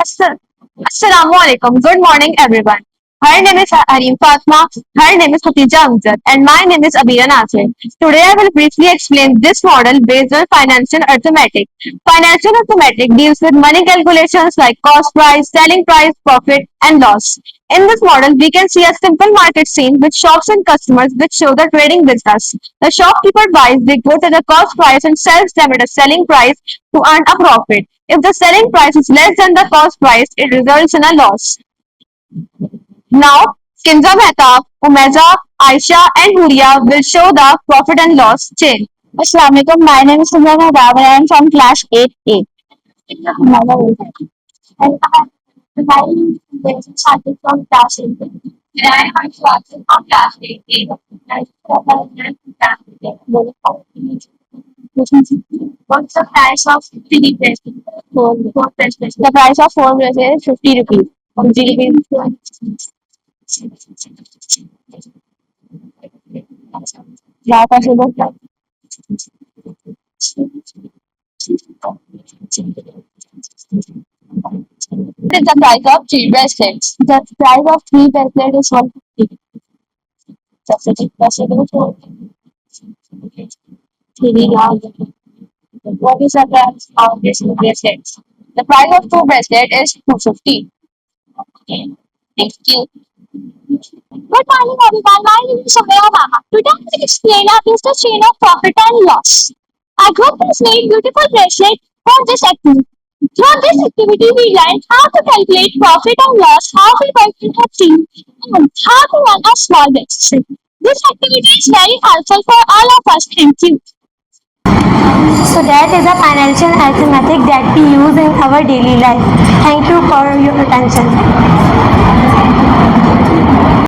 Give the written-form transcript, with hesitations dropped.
Assal- Assalamu alaikum. Good morning, everyone. Her name is Harim Fatma, her name is Hatija Amjad, and my name is Abira Nasir. Today, I will briefly explain this model based on financial arithmetic. Financial arithmetic deals with money calculations like cost price, selling price, profit, and loss. In this model, we can see a simple market scene with shops and customers which show the trading business. The shopkeeper buys the goods at a cost price and sells them at a selling price to earn a profit. If the selling price is less than the cost price, it results in a loss. Now, Kinza Mehta, Umeza, Aisha, and Huria will show the profit and loss chain. Assalamualaikum, my name is Kinza Mehta and I am from class 8A. And I started from class 8. And I am started from class 8A. What's the price of three bracelets? Four bracelets. The price of four bracelets is 50 rupees. 50 rupees. Yeah, possible. What is the price of three bracelets? The price of three bracelets is 150. That's it. That's it. Three large. What is the price of this bracelets? The price of two bracelets is 250. Okay. Thank you. Good morning, everyone. My name is Soumya Mama. Today I will explain our business chain of profit and loss. Our group has made beautiful bracelet for this activity. Through this activity, we learned how to calculate profit and loss, how we work in a team, and how to run a small business. This activity is very helpful for all of us. Thank you. So that is a financial arithmetic that we use in our daily life. Thank you for your attention.